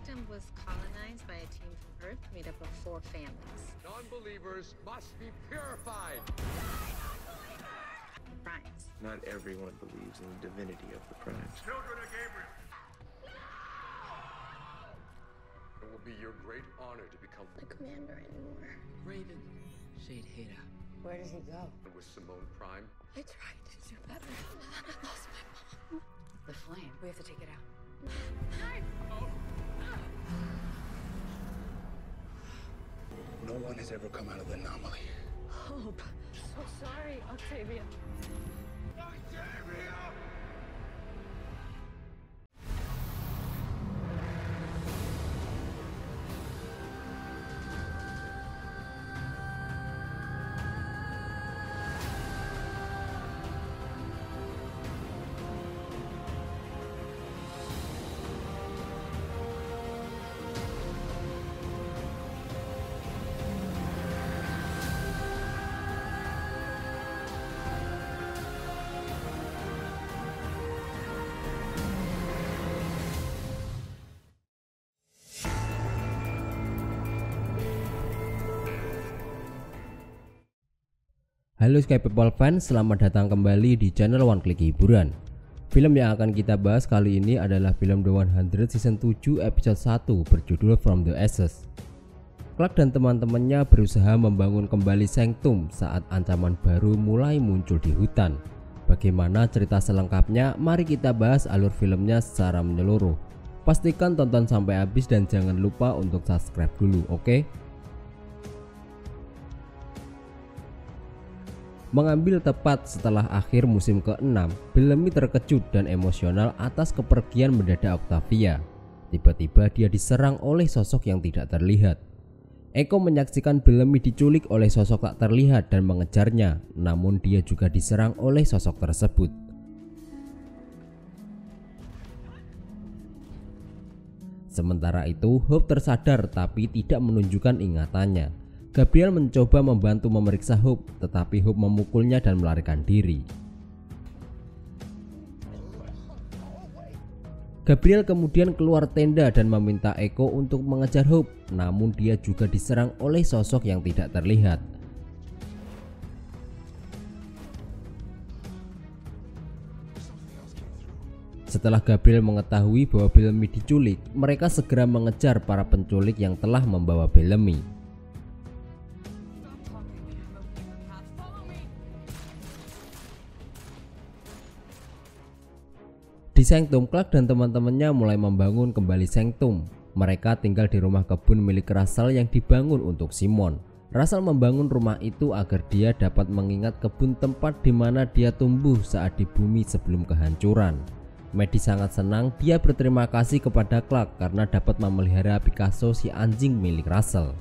Sanctum was colonized by a team from Earth made up of 4 families. Non-believers must be purified. Primes. Not everyone believes in the divinity of the primes. Children of Gabriel. It will be your great honor to become The commander anymore. Raven, Shade Hada. Where does he go? with Simone Prime. I tried to do better. I lost my mom. The flame. We have to take it out. No one has ever come out of the anomaly. Hope. So sorry, Octavia. Octavia! Halo Sky People fans, selamat datang kembali di channel One Click Hiburan. Film yang akan kita bahas kali ini adalah film The 100 Season 7 episode 1 berjudul From the Ashes. Clark dan teman-temannya berusaha membangun kembali Sanctum saat ancaman baru mulai muncul di hutan. Bagaimana cerita selengkapnya? Mari kita bahas alur filmnya secara menyeluruh. Pastikan tonton sampai habis dan jangan lupa untuk subscribe dulu, oke? Mengambil tepat setelah akhir musim ke-6, Bellamy terkejut dan emosional atas kepergian mendadak Octavia. Tiba-tiba dia diserang oleh sosok yang tidak terlihat. Echo menyaksikan Bellamy diculik oleh sosok tak terlihat dan mengejarnya, namun dia juga diserang oleh sosok tersebut. Sementara itu, Hope tersadar tapi tidak menunjukkan ingatannya. Gabriel mencoba membantu memeriksa Hope, tetapi Hope memukulnya dan melarikan diri. Gabriel kemudian keluar tenda dan meminta Echo untuk mengejar Hope, namun dia juga diserang oleh sosok yang tidak terlihat. Setelah Gabriel mengetahui bahwa Bellamy diculik, mereka segera mengejar para penculik yang telah membawa Bellamy. Di Sanctum, Clark dan teman-temannya mulai membangun kembali Sanctum. Mereka tinggal di rumah kebun milik Russell yang dibangun untuk Simon. Russell membangun rumah itu agar dia dapat mengingat kebun tempat di mana dia tumbuh saat di bumi sebelum kehancuran. Maddie sangat senang, dia berterima kasih kepada Clark karena dapat memelihara Picasso si anjing milik Russell.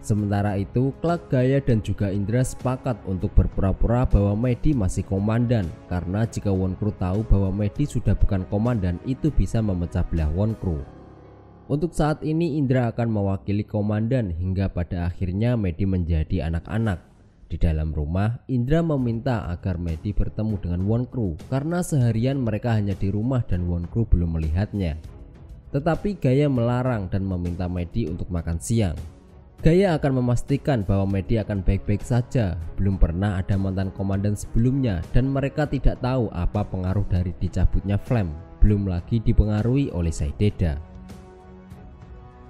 Sementara itu, Clark, Gaia dan juga Indra sepakat untuk berpura-pura bahwa Maddie masih komandan, karena jika Wonkru tahu bahwa Maddie sudah bukan komandan, itu bisa memecah belah Wonkru. Untuk saat ini Indra akan mewakili komandan hingga pada akhirnya Maddie menjadi anak-anak. Di dalam rumah, Indra meminta agar Maddie bertemu dengan Wonkru karena seharian mereka hanya di rumah dan Wonkru belum melihatnya. Tetapi Gaia melarang dan meminta Maddie untuk makan siang. Gaia akan memastikan bahwa Maddie akan baik-baik saja. Belum pernah ada mantan komandan sebelumnya dan mereka tidak tahu apa pengaruh dari dicabutnya Flame, belum lagi dipengaruhi oleh Saideda.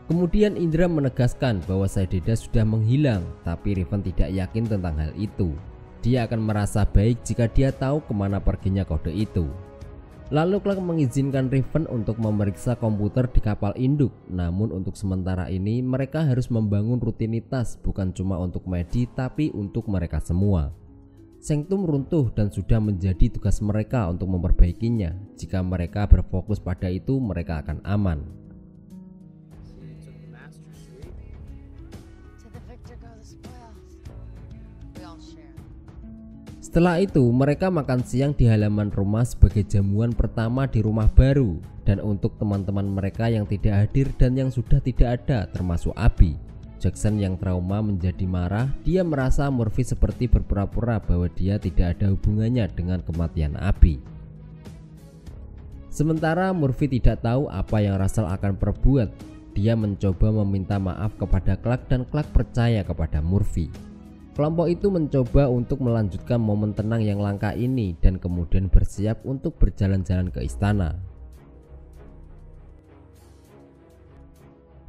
Kemudian Indra menegaskan bahwa Saideda sudah menghilang, tapi Riven tidak yakin tentang hal itu. Dia akan merasa baik jika dia tahu kemana perginya kode itu. Lalu Clark mengizinkan Riven untuk memeriksa komputer di kapal induk. Namun untuk sementara ini mereka harus membangun rutinitas bukan cuma untuk Maddie tapi untuk mereka semua. Sanctum runtuh dan sudah menjadi tugas mereka untuk memperbaikinya. Jika mereka berfokus pada itu mereka akan aman. Setelah itu mereka makan siang di halaman rumah sebagai jamuan pertama di rumah baru. Dan untuk teman-teman mereka yang tidak hadir dan yang sudah tidak ada termasuk Abby, Jackson yang trauma menjadi marah. Dia merasa Murphy seperti berpura-pura bahwa dia tidak ada hubungannya dengan kematian Abby. Sementara Murphy tidak tahu apa yang Russell akan perbuat. Dia mencoba meminta maaf kepada Clark dan Clark percaya kepada Murphy. Kelompok itu mencoba untuk melanjutkan momen tenang yang langka ini dan kemudian bersiap untuk berjalan-jalan ke istana.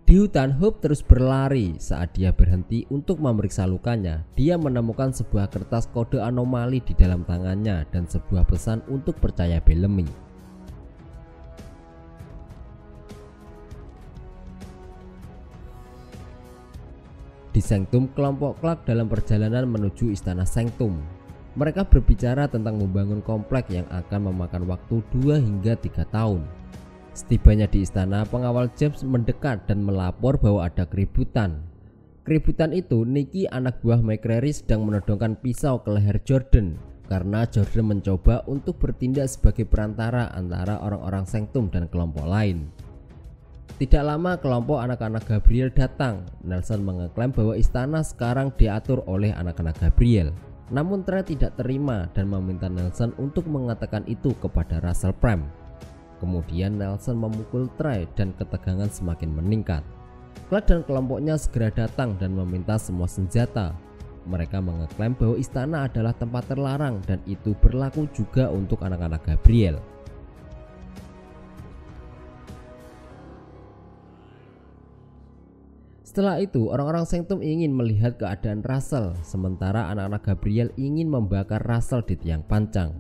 Di hutan, Hope terus berlari. Saat dia berhenti untuk memeriksa lukanya, dia menemukan sebuah kertas kode anomali di dalam tangannya dan sebuah pesan untuk percaya Bellamy. Di Sanctum, kelompok Clark dalam perjalanan menuju istana Sanctum. Mereka berbicara tentang membangun komplek yang akan memakan waktu 2 hingga 3 tahun. Setibanya di istana, pengawal James mendekat dan melapor bahwa ada keributan. Keributan itu, Nicky, anak buah McCreary, sedang menodongkan pisau ke leher Jordan karena Jordan mencoba untuk bertindak sebagai perantara antara orang-orang Sanctum dan kelompok lain. Tidak lama kelompok anak-anak Gabriel datang. Nelson mengeklaim bahwa istana sekarang diatur oleh anak-anak Gabriel. Namun Trey tidak terima dan meminta Nelson untuk mengatakan itu kepada Russell Prem. Kemudian Nelson memukul Trey dan ketegangan semakin meningkat. Clark dan kelompoknya segera datang dan meminta semua senjata. Mereka mengeklaim bahwa istana adalah tempat terlarang dan itu berlaku juga untuk anak-anak Gabriel. Setelah itu, orang-orang Sanctum ingin melihat keadaan Russell, sementara anak-anak Gabriel ingin membakar Russell di tiang pancang.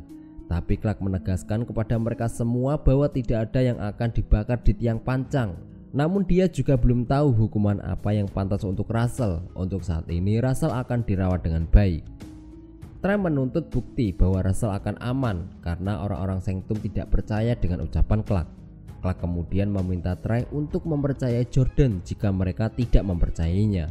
Tapi Clark menegaskan kepada mereka semua bahwa tidak ada yang akan dibakar di tiang pancang. Namun dia juga belum tahu hukuman apa yang pantas untuk Russell. Untuk saat ini Russell akan dirawat dengan baik. Trey menuntut bukti bahwa Russell akan aman karena orang-orang Sanctum tidak percaya dengan ucapan Clark. Clark kemudian meminta Trey untuk mempercayai Jordan jika mereka tidak mempercayainya.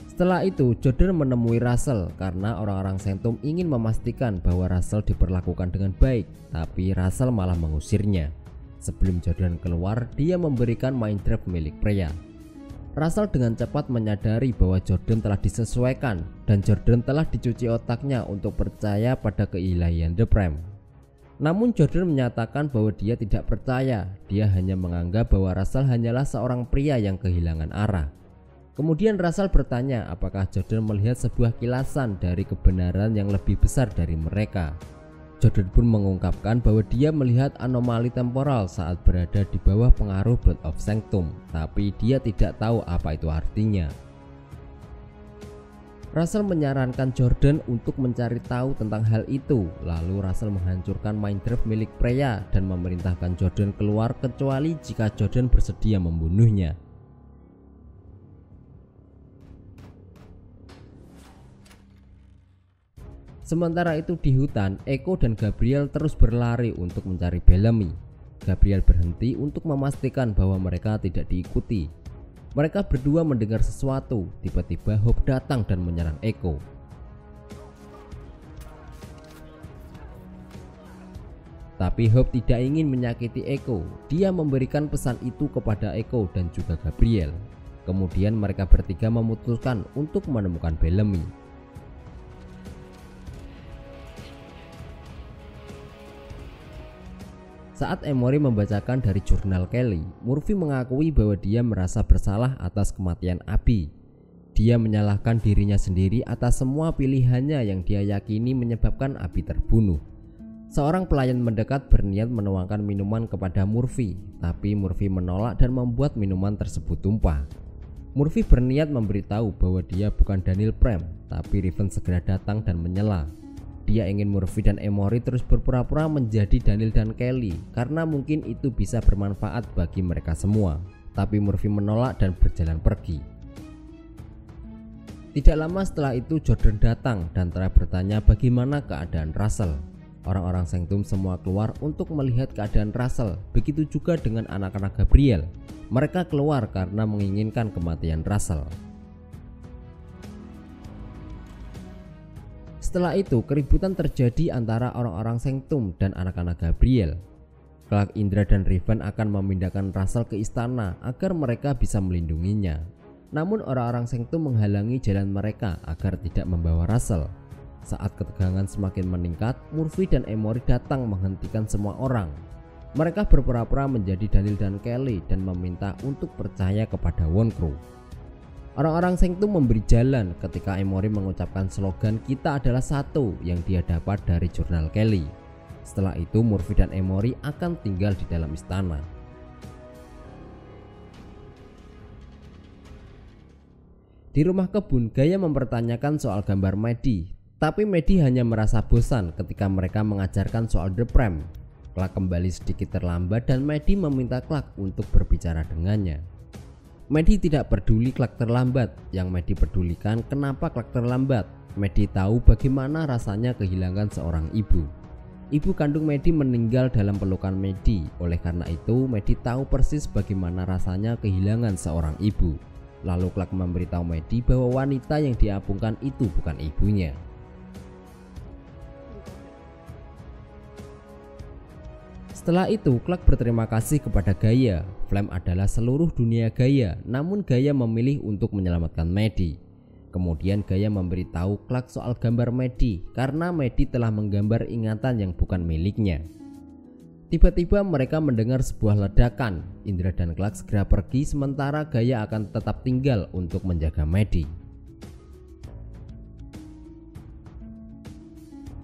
Setelah itu, Jordan menemui Russell karena orang-orang Sanctum ingin memastikan bahwa Russell diperlakukan dengan baik, tapi Russell malah mengusirnya. Sebelum Jordan keluar, dia memberikan mind trap milik pria. Russell dengan cepat menyadari bahwa Jordan telah disesuaikan dan Jordan telah dicuci otaknya untuk percaya pada keilahian The Prime. Namun Jordan menyatakan bahwa dia tidak percaya, dia hanya menganggap bahwa Russell hanyalah seorang pria yang kehilangan arah. Kemudian Russell bertanya apakah Jordan melihat sebuah kilasan dari kebenaran yang lebih besar dari mereka. Jordan pun mengungkapkan bahwa dia melihat anomali temporal saat berada di bawah pengaruh Blood of Sanctum, tapi dia tidak tahu apa itu artinya. Russell menyarankan Jordan untuk mencari tahu tentang hal itu. Lalu Russell menghancurkan mind trap milik pria dan memerintahkan Jordan keluar kecuali jika Jordan bersedia membunuhnya. Sementara itu di hutan, Echo dan Gabriel terus berlari untuk mencari Bellamy. Gabriel berhenti untuk memastikan bahwa mereka tidak diikuti. Mereka berdua mendengar sesuatu. Tiba-tiba Hope datang dan menyerang Echo. Tapi Hope tidak ingin menyakiti Echo. Dia memberikan pesan itu kepada Echo dan juga Gabriel. Kemudian mereka bertiga memutuskan untuk menemukan Bellamy. Saat Emory membacakan dari jurnal Kelly, Murphy mengakui bahwa dia merasa bersalah atas kematian Abby. Dia menyalahkan dirinya sendiri atas semua pilihannya yang dia yakini menyebabkan Abby terbunuh. Seorang pelayan mendekat berniat menuangkan minuman kepada Murphy, tapi Murphy menolak dan membuat minuman tersebut tumpah. Murphy berniat memberitahu bahwa dia bukan Daniel Prem, tapi Riven segera datang dan menyela. Dia ingin Murphy dan Emory terus berpura-pura menjadi Daniel dan Kelly karena mungkin itu bisa bermanfaat bagi mereka semua. Tapi Murphy menolak dan berjalan pergi. Tidak lama setelah itu Jordan datang dan Trey bertanya bagaimana keadaan Russell. Orang-orang Sanctum semua keluar untuk melihat keadaan Russell. Begitu juga dengan anak-anak Gabriel. Mereka keluar karena menginginkan kematian Russell. Setelah itu, keributan terjadi antara orang-orang Sanctum dan anak-anak Gabriel. Clark, Indra, dan Riven akan memindahkan Russell ke istana agar mereka bisa melindunginya. Namun orang-orang Sanctum menghalangi jalan mereka agar tidak membawa Russell. Saat ketegangan semakin meningkat, Murphy dan Emory datang menghentikan semua orang. Mereka berpura-pura menjadi Daniel dan Kelly dan meminta untuk percaya kepada Wonkru. Orang-orang Sanctum memberi jalan ketika Emory mengucapkan slogan "Kita adalah satu" yang dia dapat dari jurnal Kelly. Setelah itu Murphy dan Emory akan tinggal di dalam istana. Di rumah kebun, Gaia mempertanyakan soal gambar Maddie, tapi Maddie hanya merasa bosan ketika mereka mengajarkan soal The Prime. Clark kembali sedikit terlambat dan Maddie meminta Clark untuk berbicara dengannya. Maddie tidak peduli Clark terlambat, yang Maddie pedulikan kenapa Clark terlambat. Maddie tahu bagaimana rasanya kehilangan seorang ibu. Ibu kandung Maddie meninggal dalam pelukan Maddie, oleh karena itu Maddie tahu persis bagaimana rasanya kehilangan seorang ibu. Lalu Clark memberitahu Maddie bahwa wanita yang diapungkan itu bukan ibunya. Setelah itu Clark berterima kasih kepada Gaia. Flame adalah seluruh dunia Gaia, namun Gaia memilih untuk menyelamatkan Maddie. Kemudian Gaia memberitahu Clark soal gambar Maddie karena Maddie telah menggambar ingatan yang bukan miliknya. Tiba-tiba mereka mendengar sebuah ledakan. Indra dan Clark segera pergi sementara Gaia akan tetap tinggal untuk menjaga Maddie.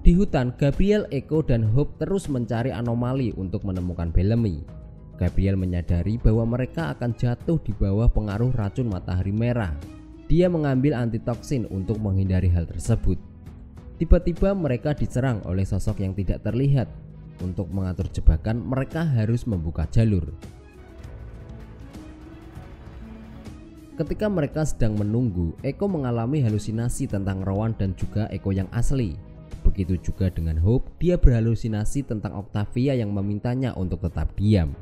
Di hutan, Gabriel, Echo, dan Hope terus mencari anomali untuk menemukan Bellamy. Gabriel menyadari bahwa mereka akan jatuh di bawah pengaruh racun matahari merah. Dia mengambil antitoksin untuk menghindari hal tersebut. Tiba-tiba mereka diserang oleh sosok yang tidak terlihat. Untuk mengatur jebakan, mereka harus membuka jalur. Ketika mereka sedang menunggu, Echo mengalami halusinasi tentang Rowan dan juga Echo yang asli. Begitu juga dengan Hope, dia berhalusinasi tentang Octavia yang memintanya untuk tetap diam.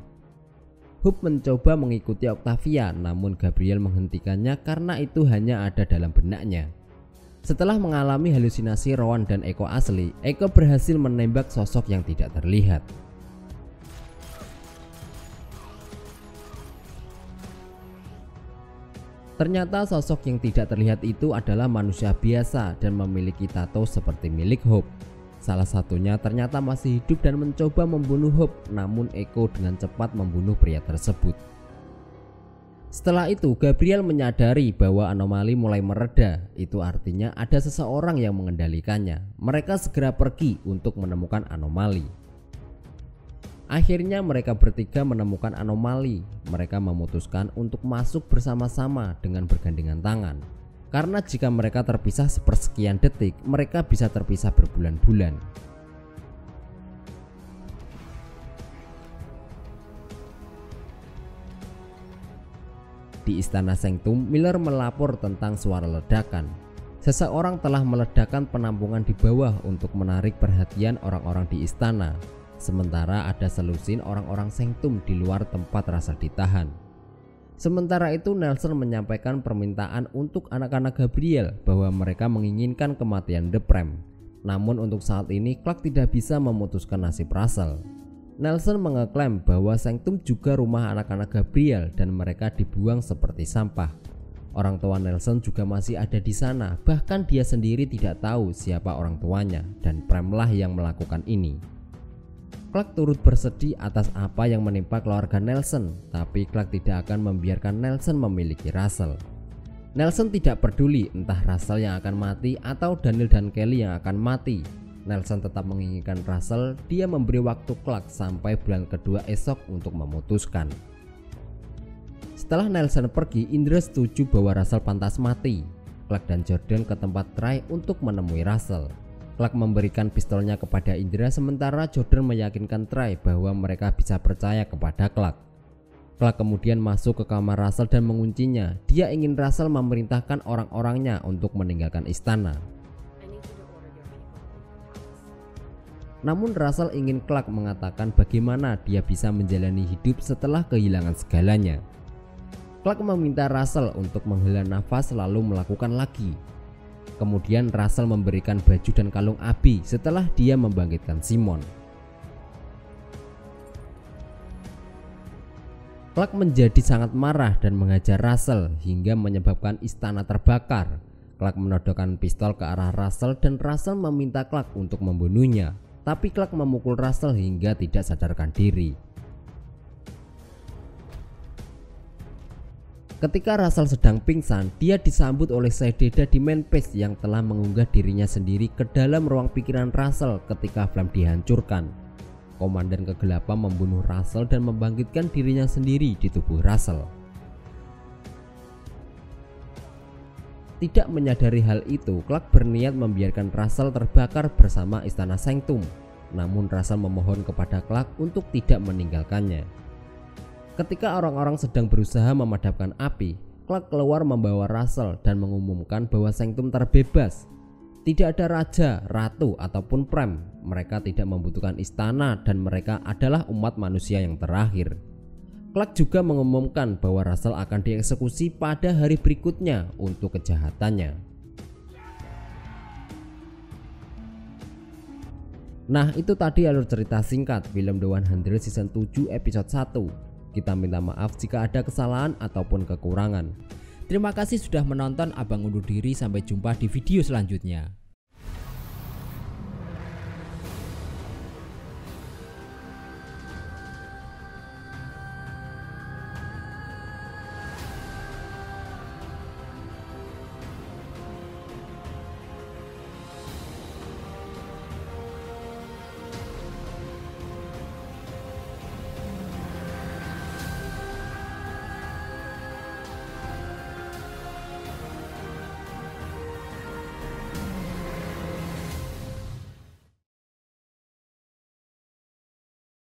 Hope mencoba mengikuti Octavia, namun Gabriel menghentikannya karena itu hanya ada dalam benaknya. Setelah mengalami halusinasi Rowan dan Echo asli, Echo berhasil menembak sosok yang tidak terlihat. Ternyata sosok yang tidak terlihat itu adalah manusia biasa dan memiliki tato seperti milik Hope. Salah satunya ternyata masih hidup dan mencoba membunuh Hope, namun Echo dengan cepat membunuh pria tersebut. Setelah itu Gabriel menyadari bahwa anomali mulai mereda. Itu artinya ada seseorang yang mengendalikannya. Mereka segera pergi untuk menemukan anomali. Akhirnya mereka bertiga menemukan anomali. Mereka memutuskan untuk masuk bersama-sama dengan bergandengan tangan. Karena jika mereka terpisah sepersekian detik, mereka bisa terpisah berbulan-bulan. Di istana Sanctum, Miller melapor tentang suara ledakan. Seseorang telah meledakkan penampungan di bawah untuk menarik perhatian orang-orang di istana. Sementara ada selusin orang-orang Sanctum di luar tempat Russell ditahan. Sementara itu Nelson menyampaikan permintaan untuk anak-anak Gabriel bahwa mereka menginginkan kematian The Prime. Namun untuk saat ini Clark tidak bisa memutuskan nasib Russell. Nelson mengeklaim bahwa Sanctum juga rumah anak-anak Gabriel dan mereka dibuang seperti sampah. Orang tua Nelson juga masih ada di sana, bahkan dia sendiri tidak tahu siapa orang tuanya dan Prime lah yang melakukan ini. Clark turut bersedih atas apa yang menimpa keluarga Nelson, tapi Clark tidak akan membiarkan Nelson memiliki Russell. Nelson tidak peduli entah Russell yang akan mati atau Daniel dan Kelly yang akan mati. Nelson tetap menginginkan Russell. Dia memberi waktu Clark sampai bulan kedua esok untuk memutuskan. Setelah Nelson pergi, Indra setuju bahwa Russell pantas mati. Clark dan Jordan ke tempat Try untuk menemui Russell. Clark memberikan pistolnya kepada Indra sementara Jordan meyakinkan Try bahwa mereka bisa percaya kepada Clark. Clark kemudian masuk ke kamar Russell dan menguncinya. Dia ingin Russell memerintahkan orang-orangnya untuk meninggalkan istana. Namun Russell ingin Clark mengatakan bagaimana dia bisa menjalani hidup setelah kehilangan segalanya. Clark meminta Russell untuk menghela nafas lalu melakukan lagi. Kemudian Russell memberikan baju dan kalung Abby setelah dia membangkitkan Simon. Clark menjadi sangat marah dan menghajar Russell hingga menyebabkan istana terbakar. Clark menodongkan pistol ke arah Russell dan Russell meminta Clark untuk membunuhnya. Tapi Clark memukul Russell hingga tidak sadarkan diri. Ketika Russell sedang pingsan, dia disambut oleh Sededa di main base yang telah mengunggah dirinya sendiri ke dalam ruang pikiran Russell ketika Flame dihancurkan. Komandan kegelapan membunuh Russell dan membangkitkan dirinya sendiri di tubuh Russell. Tidak menyadari hal itu, Clark berniat membiarkan Russell terbakar bersama Istana Sanctum. Namun Russell memohon kepada Clark untuk tidak meninggalkannya. Ketika orang-orang sedang berusaha memadamkan api, Clark keluar membawa Russell dan mengumumkan bahwa Sanctum terbebas. Tidak ada raja, ratu, ataupun prime. Mereka tidak membutuhkan istana dan mereka adalah umat manusia yang terakhir. Clark juga mengumumkan bahwa Russell akan dieksekusi pada hari berikutnya untuk kejahatannya. Nah, itu tadi alur cerita singkat film The 100 Season 7 episode 1. Kita minta maaf jika ada kesalahan ataupun kekurangan. Terima kasih sudah menonton. Abang undur diri, sampai jumpa di video selanjutnya.